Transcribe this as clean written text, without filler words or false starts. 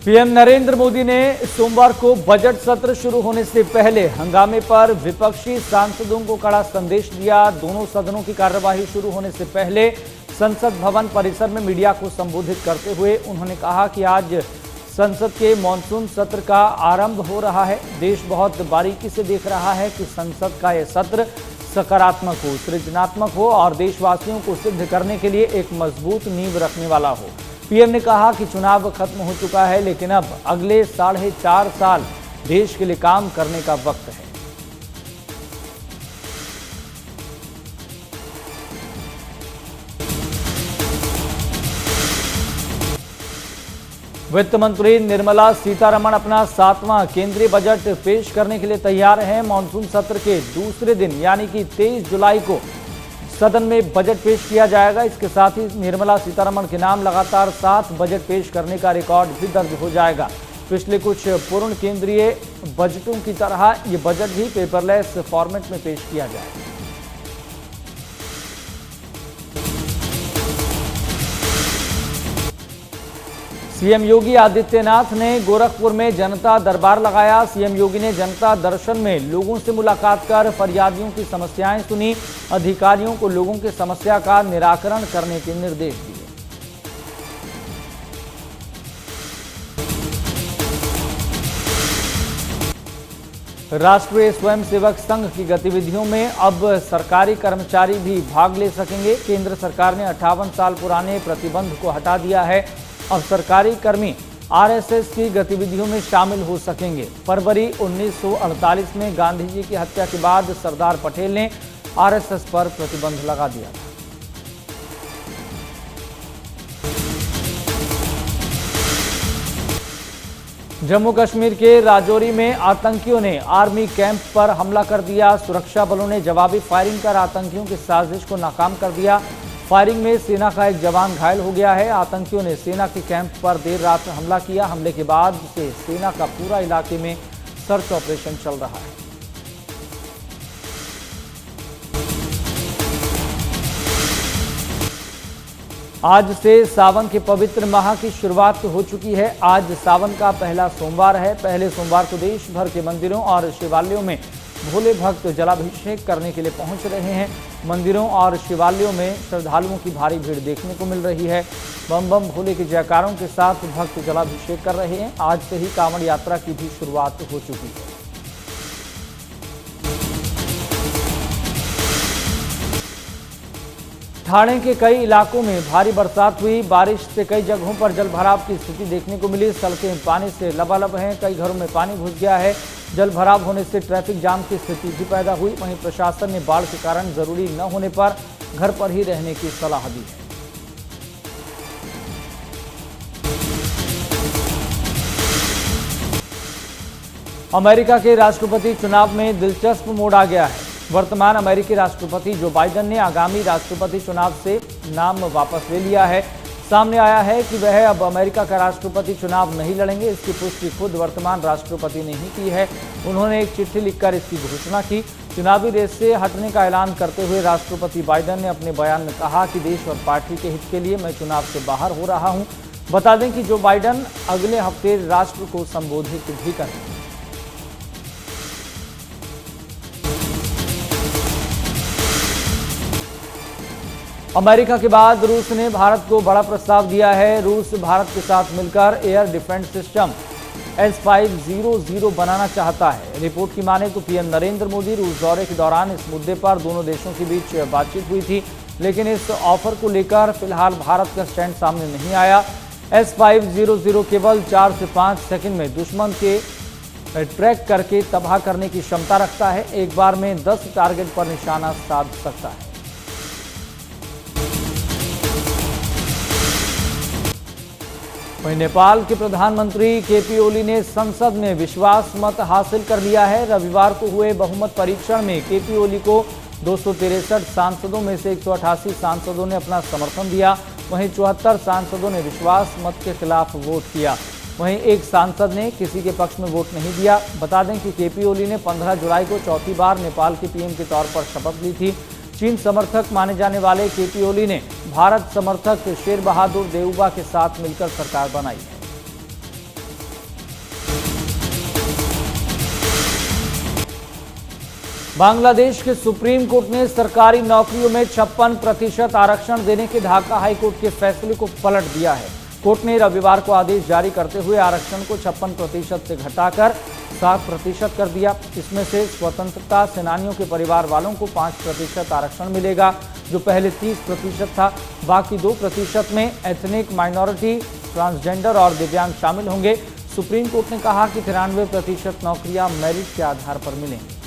PM Narendra Modi ने सोमवार को बजट सत्र शुरू होने से पहले हंगामे पर विपक्षी सांसदों को कड़ा संदेश दिया। दोनों सदनों की कार्यवाही शुरू होने से पहले संसद भवन परिसर में मीडिया को संबोधित करते हुए उन्होंने कहा कि आज संसद के मॉनसून सत्र का आरंभ हो रहा है। देश बहुत बारीकी से देख रहा है कि संसद का यह सत्र सकारात्मक हो, सृजनात्मक हो और देशवासियों को सिद्ध करने के लिए एक मजबूत नींव रखने वाला हो। पीएम ने कहा कि चुनाव खत्म हो चुका है, लेकिन अब अगले 4.5 साल देश के लिए काम करने का वक्त है। वित्त मंत्री निर्मला सीतारमण अपना 7वां केंद्रीय बजट पेश करने के लिए तैयार हैं। मॉनसून सत्र के दूसरे दिन यानी कि 23 जुलाई को सदन में बजट पेश किया जाएगा। इसके साथ ही निर्मला सीतारमण के नाम लगातार 7 बजट पेश करने का रिकॉर्ड भी दर्ज हो जाएगा। पिछले कुछ पूर्ण केंद्रीय बजटों की तरह ये बजट भी पेपरलेस फॉर्मेट में पेश किया जाएगा। सीएम योगी आदित्यनाथ ने गोरखपुर में जनता दरबार लगाया। सीएम योगी ने जनता दर्शन में लोगों से मुलाकात कर फरियादियों की समस्याएं सुनी। अधिकारियों को लोगों की समस्या का निराकरण करने के निर्देश दिए। राष्ट्रीय स्वयंसेवक संघ की गतिविधियों में अब सरकारी कर्मचारी भी भाग ले सकेंगे। केंद्र सरकार ने 58 साल पुराने प्रतिबंध को हटा दिया है। अब सरकारी कर्मी आरएसएस की गतिविधियों में शामिल हो सकेंगे। फरवरी 1948 में गांधी जी की हत्या के बाद सरदार पटेल ने आरएसएस पर प्रतिबंध लगा दिया था। जम्मू कश्मीर के राजौरी में आतंकियों ने आर्मी कैंप पर हमला कर दिया। सुरक्षा बलों ने जवाबी फायरिंग कर आतंकियों की साजिश को नाकाम कर दिया। फायरिंग में सेना का एक जवान घायल हो गया है। आतंकियों ने सेना के कैंप पर देर रात हमला किया। हमले के बाद से सेना का पूरा इलाके में सर्च ऑपरेशन चल रहा है। आज से सावन के पवित्र माह की शुरुआत हो चुकी है। आज सावन का पहला सोमवार है। पहले सोमवार को देश भर के मंदिरों और शिवालयों में भोले भक्त जलाभिषेक करने के लिए पहुंच रहे हैं। मंदिरों और शिवालयों में श्रद्धालुओं की भारी भीड़ देखने को मिल रही है। बम बम भोले के जयकारों के साथ भक्त जलाभिषेक कर रहे हैं। आज से ही कांवड़ यात्रा की भी शुरुआत हो चुकी है। ठाणे के कई इलाकों में भारी बरसात हुई। बारिश से कई जगहों पर जलभराव की स्थिति देखने को मिली। सड़कें पानी से लबालब हैं। कई घरों में पानी घुस गया है। जलभराव होने से ट्रैफिक जाम की स्थिति भी पैदा हुई। वहीं प्रशासन ने बाढ़ के कारण जरूरी न होने पर घर पर ही रहने की सलाह दी है। अमेरिका के राष्ट्रपति चुनाव में दिलचस्प मोड़ आ गया है। वर्तमान अमेरिकी राष्ट्रपति जो बाइडेन ने आगामी राष्ट्रपति चुनाव से नाम वापस ले लिया है। सामने आया है कि वह अब अमेरिका का राष्ट्रपति चुनाव नहीं लड़ेंगे। इसकी पुष्टि खुद वर्तमान राष्ट्रपति ने ही की है। उन्होंने एक चिट्ठी लिखकर इसकी घोषणा की। चुनावी रेस से हटने का ऐलान करते हुए राष्ट्रपति बाइडेन ने अपने बयान में कहा कि देश और पार्टी के हित के लिए मैं चुनाव से बाहर हो रहा हूं। बता दें कि जो बाइडेन अगले हफ्ते राष्ट्र को संबोधित भी करेंगे। अमेरिका के बाद रूस ने भारत को बड़ा प्रस्ताव दिया है। रूस भारत के साथ मिलकर एयर डिफेंस सिस्टम S-500 बनाना चाहता है। रिपोर्ट की माने तो पीएम नरेंद्र मोदी रूस दौरे के दौरान इस मुद्दे पर दोनों देशों के बीच बातचीत हुई थी, लेकिन इस ऑफर को लेकर फिलहाल भारत का स्टैंड सामने नहीं आया। S-500 केवल 4 से 5 सेकंड में दुश्मन के ट्रैक करके तबाह करने की क्षमता रखता है। एक बार में 10 टारगेट पर निशाना साध सकता है। वहीं नेपाल के प्रधानमंत्री केपी ओली ने संसद में विश्वास मत हासिल कर लिया है। रविवार को हुए बहुमत परीक्षण में केपी ओली को 263 सांसदों में से 188 सांसदों ने अपना समर्थन दिया। वहीं 74 सांसदों ने विश्वास मत के खिलाफ वोट किया। वहीं एक सांसद ने किसी के पक्ष में वोट नहीं दिया। बता दें कि केपी ओली ने 15 जुलाई को चौथी बार नेपाल के पीएम के तौर पर शपथ ली थी। चीन समर्थक माने जाने वाले केपी ओली ने भारत समर्थक शेर बहादुर देउबा के साथ मिलकर सरकार बनाई है। बांग्लादेश के सुप्रीम कोर्ट ने सरकारी नौकरियों में 56% आरक्षण देने के ढाका हाईकोर्ट के फैसले को पलट दिया है। कोर्ट ने रविवार को आदेश जारी करते हुए आरक्षण को 56% से घटाकर 7% कर दिया। इसमें से स्वतंत्रता सेनानियों के परिवार वालों को 5% आरक्षण मिलेगा, जो पहले 30% था। बाकी 2% में एथनिक माइनॉरिटी, ट्रांसजेंडर और दिव्यांग शामिल होंगे। सुप्रीम कोर्ट ने कहा कि 93% नौकरियां मेरिट के आधार पर मिलेंगी।